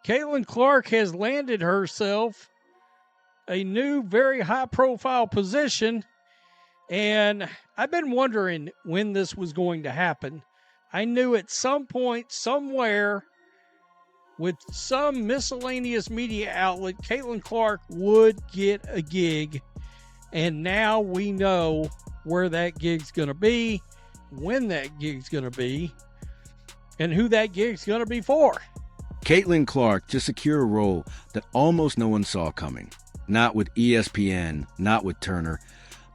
Caitlin Clark has landed herself a new, very high-profile position, and I've been wondering when this was going to happen. I knew at some point, somewhere, with some miscellaneous media outlet, Caitlin Clark would get a gig, and now we know where that gig's going to be, when that gig's going to be, and who that gig's going to be for. Caitlin Clark just secured a role that almost no one saw coming. Not with ESPN, not with Turner,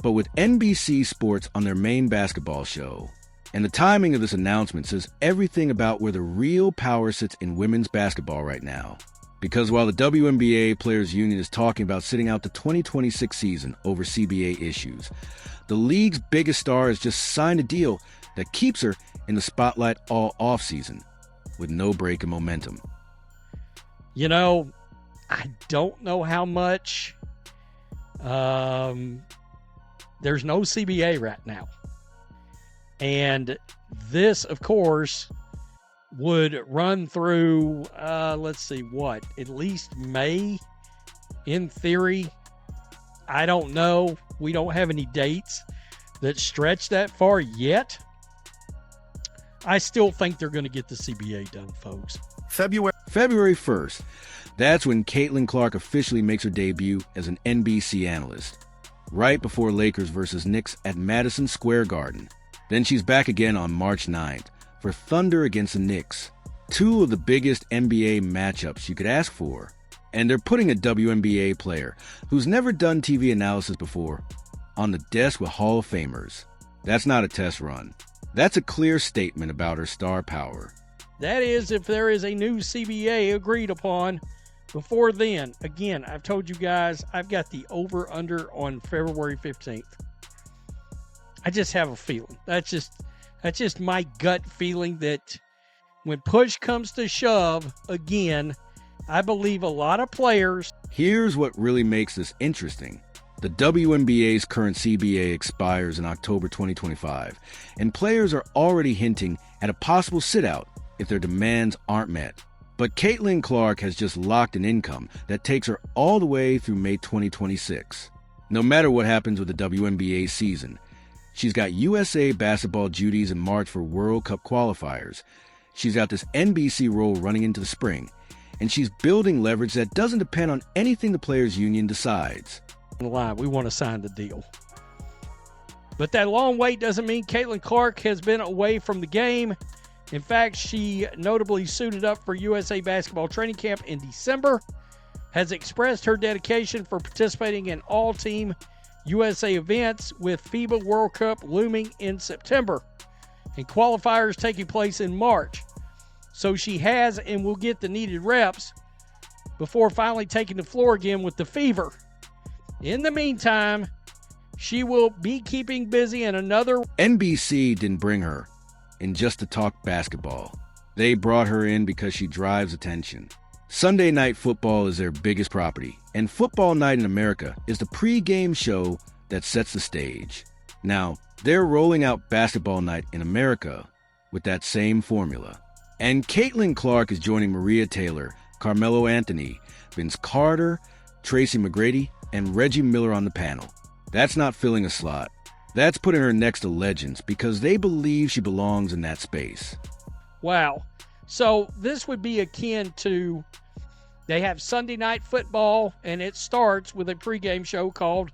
but with NBC Sports on their main basketball show. And the timing of this announcement says everything about where the real power sits in women's basketball right now. Because while the WNBA Players Union is talking about sitting out the 2026 season over CBA issues, the league's biggest star has just signed a deal that keeps her in the spotlight all offseason, with no break in momentum. You know, I don't know how much. There's no CBA right now. And this, of course, would run through, at least May, in theory. I don't know. We don't have any dates that stretch that far yet. I still think they're going to get the CBA done, folks. February 1st. That's when Caitlin Clark officially makes her debut as an NBC analyst, right before Lakers versus Knicks at Madison Square Garden. Then she's back again on March 9th for Thunder against the Knicks, two of the biggest NBA matchups you could ask for. And they're putting a WNBA player who's never done TV analysis before on the desk with Hall of Famers. That's not a test run. That's a clear statement about her star power. That is, if there is a new CBA agreed upon. Before then, again, I've told you guys, I've got the over-under on February 15th. I just have a feeling. That's just my gut feeling that when push comes to shove, again, I believe a lot of players. Here's what really makes this interesting. The WNBA's current CBA expires in October 2025, and players are already hinting at a possible sit-out if their demands aren't met. But Caitlin Clark has just locked an income that takes her all the way through May 2026. No matter what happens with the WNBA season, she's got USA basketball duties in March for World Cup qualifiers. She's got this NBC role running into the spring, and she's building leverage that doesn't depend on anything the Players Union decides. We want to sign the deal. But that long wait doesn't mean Caitlin Clark has been away from the game. In fact, she notably suited up for USA Basketball Training Camp in December, has expressed her dedication for participating in all-team USA events with FIBA World Cup looming in September and qualifiers taking place in March. So she has and will get the needed reps before finally taking the floor again with the Fever. In the meantime, she will be keeping busy in another... NBC didn't bring her in just to talk basketball. They brought her in because she drives attention. Sunday Night Football is their biggest property, and Football Night in America is the pre-game show that sets the stage. Now, they're rolling out Basketball Night in America with that same formula. And Caitlin Clark is joining Maria Taylor, Carmelo Anthony, Vince Carter, Tracy McGrady, and Reggie Miller on the panel. That's not filling a slot. That's putting her next to legends because they believe she belongs in that space. Wow. So this would be akin to, they have Sunday Night Football, and it starts with a pregame show called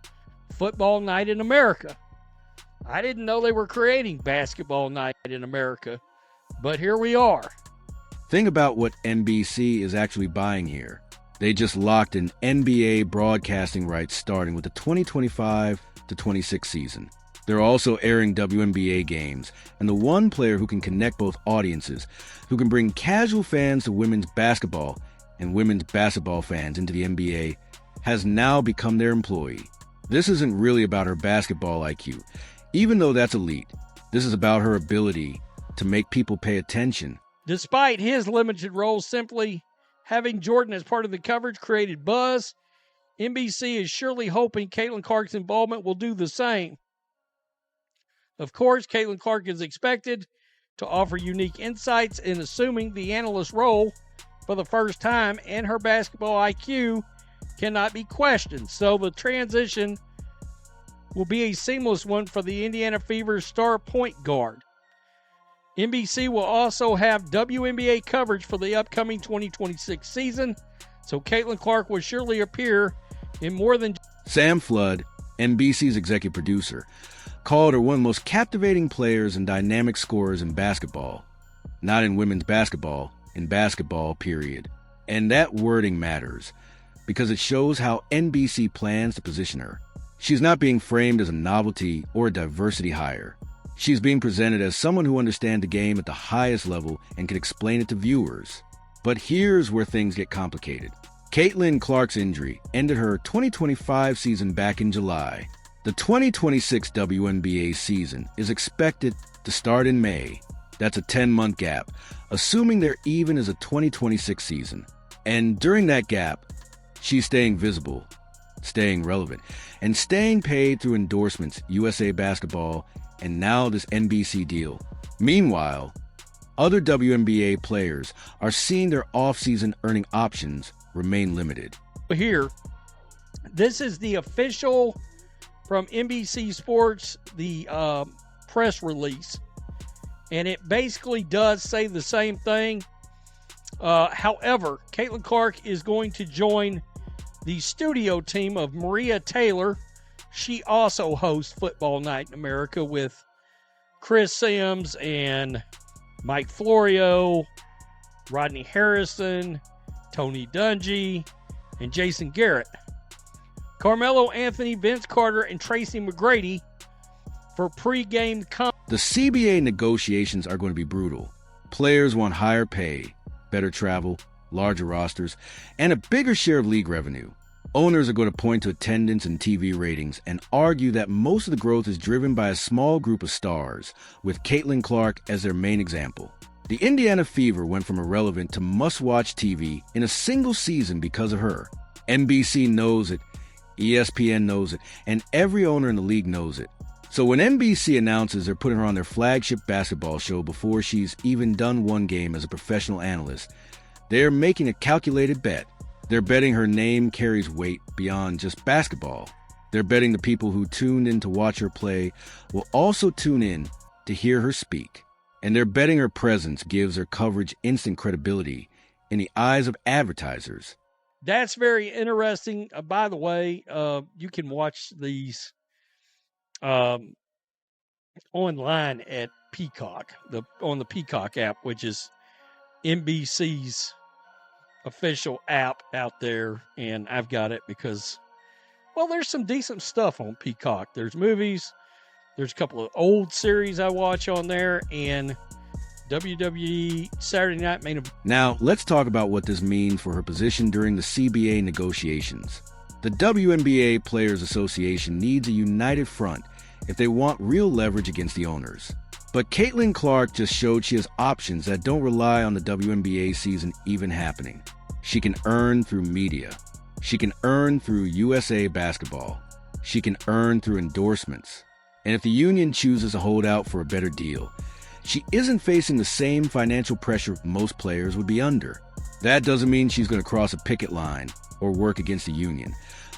Football Night in America. I didn't know they were creating Basketball Night in America, but here we are. Think about what NBC is actually buying here. They just locked in NBA broadcasting rights starting with the 2025-26 season. They're also airing WNBA games, and the one player who can connect both audiences, who can bring casual fans to women's basketball and women's basketball fans into the NBA, has now become their employee. This isn't really about her basketball IQ, even though that's elite. This is about her ability to make people pay attention. Despite his limited role, simply having Jordan as part of the coverage created buzz. NBC is surely hoping Caitlin Clark's involvement will do the same. Of course, Caitlin Clark is expected to offer unique insights in assuming the analyst role, for the first time, and her basketball IQ cannot be questioned. So the transition will be a seamless one for the Indiana Fever's star point guard. NBC will also have WNBA coverage for the upcoming 2026 season, so Caitlin Clark will surely appear in more than... Sam Flood, NBC's executive producer, called her one of the most captivating players and dynamic scorers in basketball. Not in women's basketball, in basketball, period. And that wording matters, because it shows how NBC plans to position her. She's not being framed as a novelty or a diversity hire. She's being presented as someone who understands the game at the highest level and can explain it to viewers. But here's where things get complicated. Caitlin Clark's injury ended her 2025 season back in July. The 2026 WNBA season is expected to start in May. That's a 10-month gap, assuming there even is a 2026 season. And during that gap, she's staying visible, staying relevant, and staying paid through endorsements, USA Basketball, and now this NBC deal. Meanwhile, other WNBA players are seeing their off-season earning options remain limited. Here, this is the official from NBC Sports, the press release, and it basically does say the same thing. However, Caitlin Clark is going to join the studio team of Maria Taylor. She also hosts Football Night in America with Chris Sims and Mike Florio, Rodney Harrison, Tony Dungy, and Jason Garrett. Carmelo Anthony, Vince Carter, and Tracy McGrady for pregame The CBA negotiations are going to be brutal. Players want higher pay, better travel, larger rosters, and a bigger share of league revenue. Owners are going to point to attendance and TV ratings and argue that most of the growth is driven by a small group of stars, with Caitlin Clark as their main example. The Indiana Fever went from irrelevant to must-watch TV in a single season because of her. NBC knows it, ESPN knows it, and every owner in the league knows it. So when NBC announces they're putting her on their flagship basketball show before she's even done one game as a professional analyst, they're making a calculated bet. They're betting her name carries weight beyond just basketball. They're betting the people who tuned in to watch her play will also tune in to hear her speak. And they're betting her presence gives her coverage instant credibility in the eyes of advertisers. That's very interesting. By the way, you can watch these online at Peacock, on the Peacock app, which is NBC's official app out there. And I've got it because, well, there's some decent stuff on Peacock. There's movies. There's a couple of old series I watch on there, and WWE Saturday Night Main Event. Now, let's talk about what this means for her position during the CBA negotiations. The WNBA Players Association needs a united front if they want real leverage against the owners. But Caitlin Clark just showed she has options that don't rely on the WNBA season even happening. She can earn through media. She can earn through USA Basketball. She can earn through endorsements. And if the union chooses to hold out for a better deal, she isn't facing the same financial pressure most players would be under. That doesn't mean she's going to cross a picket line or work against the union,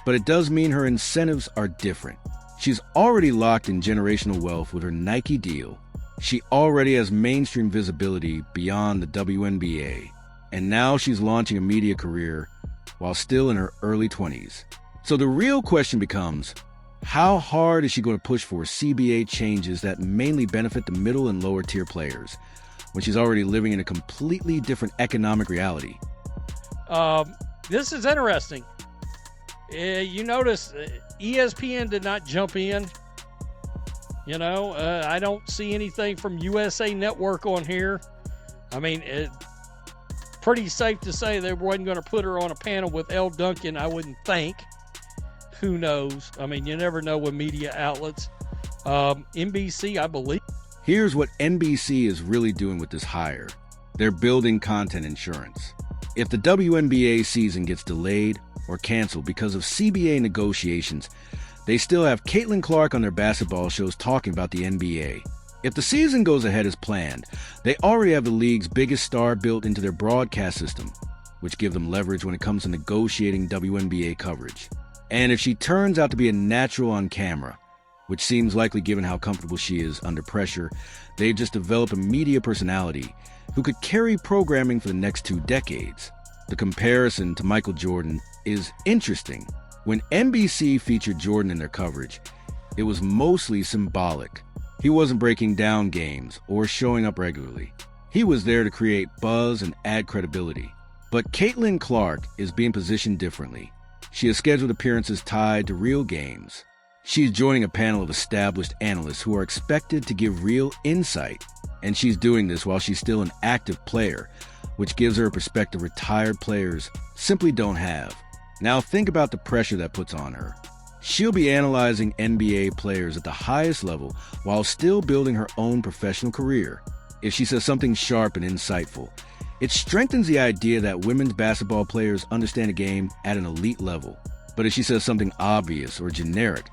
but it does mean her incentives are different. She's already locked in generational wealth with her Nike deal. She already has mainstream visibility beyond the WNBA, and now she's launching a media career while still in her early 20s. So the real question becomes, how hard is she going to push for CBA changes that mainly benefit the middle and lower tier players when she's already living in a completely different economic reality? This is interesting. You notice ESPN did not jump in. You know, I don't see anything from USA Network on here. I mean, pretty safe to say they wasn't going to put her on a panel with Elle Duncan, I wouldn't think. Who knows? I mean, you never know with media outlets. NBC, I believe. Here's what NBC is really doing with this hire. They're building content insurance. If the WNBA season gets delayed or canceled because of CBA negotiations, they still have Caitlin Clark on their basketball shows talking about the NBA. If the season goes ahead as planned, they already have the league's biggest star built into their broadcast system. which give them leverage when it comes to negotiating WNBA coverage. And if she turns out to be a natural on camera, which seems likely given how comfortable she is under pressure, they've just developed a media personality who could carry programming for the next 2 decades. The comparison to Michael Jordan is interesting. When NBC featured Jordan in their coverage, it was mostly symbolic. He wasn't breaking down games or showing up regularly. He was there to create buzz and add credibility. But Caitlin Clark is being positioned differently. She has scheduled appearances tied to real games. She's joining a panel of established analysts who are expected to give real insight. And she's doing this while she's still an active player, which gives her a perspective retired players simply don't have. Now think about the pressure that puts on her. She'll be analyzing NBA players at the highest level while still building her own professional career. If she says something sharp and insightful, it strengthens the idea that women's basketball players understand a game at an elite level. But if she says something obvious or generic,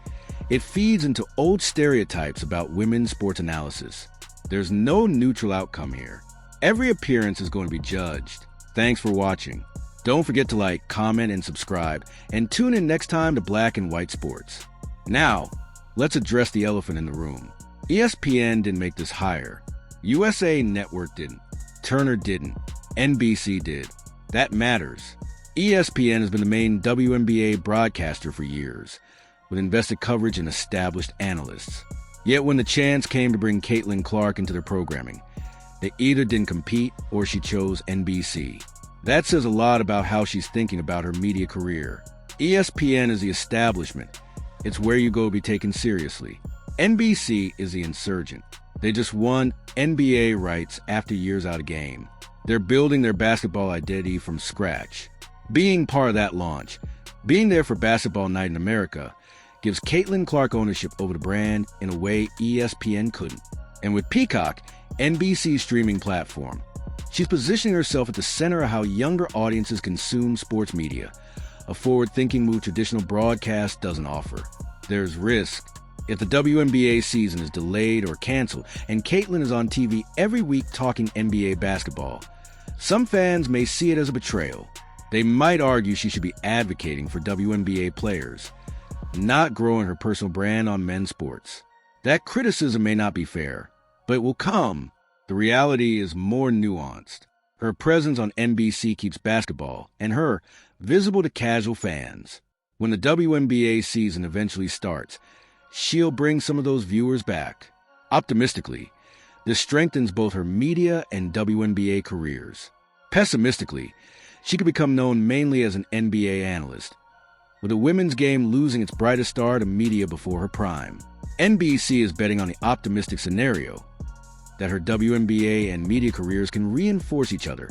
it feeds into old stereotypes about women's sports analysis. There's no neutral outcome here. Every appearance is going to be judged. Thanks for watching. Don't forget to like, comment, and subscribe, and tune in next time to Black and White Sports. Now, let's address the elephant in the room. ESPN didn't make this hire. USA Network didn't. Turner didn't. NBC did. That matters. ESPN has been the main WNBA broadcaster for years, with invested coverage and established analysts. Yet when the chance came to bring Caitlin Clark into their programming, they either didn't compete or she chose NBC. That says a lot about how she's thinking about her media career. ESPN is the establishment. It's where you go to be taken seriously. NBC is the insurgent. They just won NBA rights after years out of game. They're building their basketball identity from scratch. Being part of that launch, being there for Basketball Night in America, gives Caitlin Clark ownership over the brand in a way ESPN couldn't. And with Peacock, NBC's streaming platform, she's positioning herself at the center of how younger audiences consume sports media, a forward-thinking move traditional broadcast doesn't offer. There's risk. If the WNBA season is delayed or canceled, and Caitlin is on TV every week talking NBA basketball, some fans may see it as a betrayal. They might argue she should be advocating for WNBA players, not growing her personal brand on men's sports. That criticism may not be fair, but it will come. The reality is more nuanced. Her presence on NBC keeps basketball, and her, visible to casual fans. When the WNBA season eventually starts, she'll bring some of those viewers back. Optimistically, this strengthens both her media and WNBA careers. Pessimistically, she could become known mainly as an NBA analyst, with the women's game losing its brightest star to media before her prime. NBC is betting on the optimistic scenario that her WNBA and media careers can reinforce each other,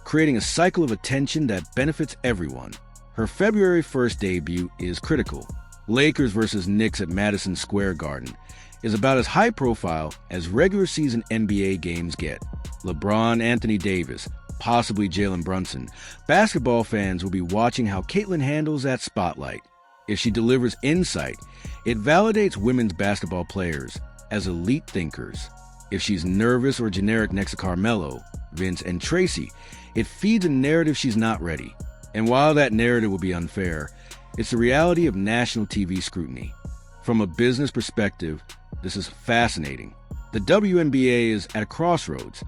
creating a cycle of attention that benefits everyone. Her February 1st debut is critical. Lakers versus Knicks at Madison Square Garden is about as high profile as regular season NBA games get. LeBron, Anthony Davis, possibly Jalen Brunson. Basketball fans will be watching how Caitlin handles that spotlight. If she delivers insight, it validates women's basketball players as elite thinkers. If she's nervous or generic next to Carmelo, Vince, and Tracy, it feeds a narrative she's not ready. And while that narrative will be unfair, it's the reality of national TV scrutiny. From a business perspective, this is fascinating. The WNBA is at a crossroads,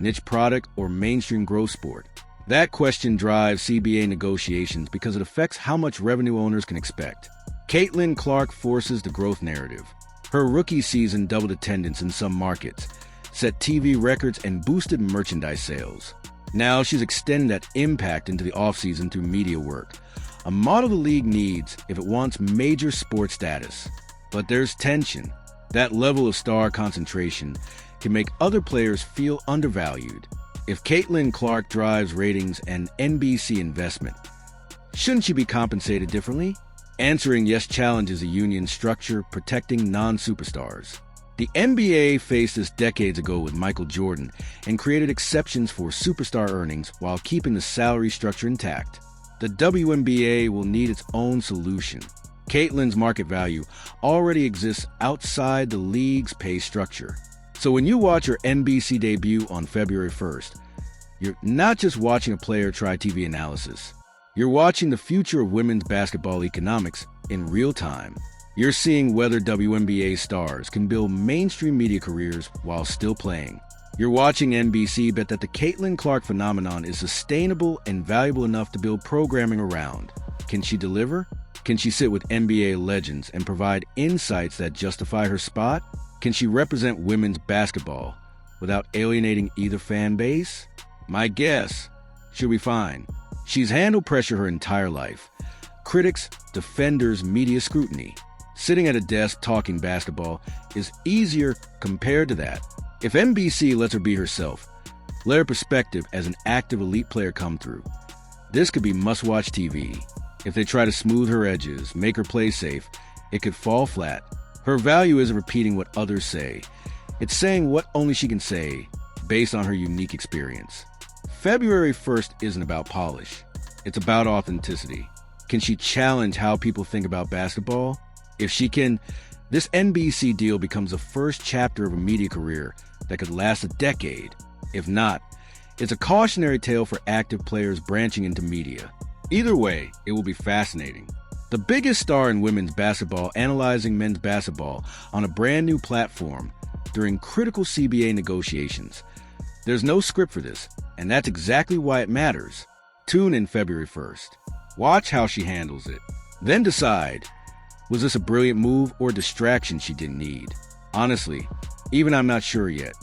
niche product or mainstream growth sport. That question drives CBA negotiations because it affects how much revenue owners can expect. Caitlin Clark forces the growth narrative. Her rookie season doubled attendance in some markets, set TV records, and boosted merchandise sales. Now she's extending that impact into the offseason through media work, a model the league needs if it wants major sports status. But there's tension. That level of star concentration can make other players feel undervalued. If Caitlin Clark drives ratings and NBC investment, shouldn't she be compensated differently? Answering yes challenges a union structure protecting non-superstars. The NBA faced this decades ago with Michael Jordan and created exceptions for superstar earnings while keeping the salary structure intact. The WNBA will need its own solution. Caitlin's market value already exists outside the league's pay structure. So when you watch her NBC debut on February 1st, You're not just watching a player try TV analysis. You're watching the future of women's basketball economics in real time. You're seeing whether WNBA stars can build mainstream media careers while still playing. You're watching NBC bet that the Caitlin Clark phenomenon is sustainable and valuable enough to build programming around. Can she deliver? Can she sit with NBA legends and provide insights that justify her spot? Can she represent women's basketball without alienating either fan base? My guess, she'll be fine. She's handled pressure her entire life. Critics, defenders, media scrutiny. Sitting at a desk talking basketball is easier compared to that. If NBC lets her be herself, let her perspective as an active elite player come through, this could be must-watch TV. If they try to smooth her edges, make her play safe, it could fall flat. Her value isn't repeating what others say. It's saying what only she can say, based on her unique experience. February 1st isn't about polish. It's about authenticity. Can she challenge how people think about basketball? If she can, this NBC deal becomes the first chapter of a media career that could last a decade. If not, it's a cautionary tale for active players branching into media. Either way, it will be fascinating. The biggest star in women's basketball analyzing men's basketball on a brand new platform during critical CBA negotiations. There's no script for this, and that's exactly why it matters. Tune in February 1st. Watch how she handles it. Then decide, was this a brilliant move or distraction she didn't need? Honestly, even I'm not sure yet.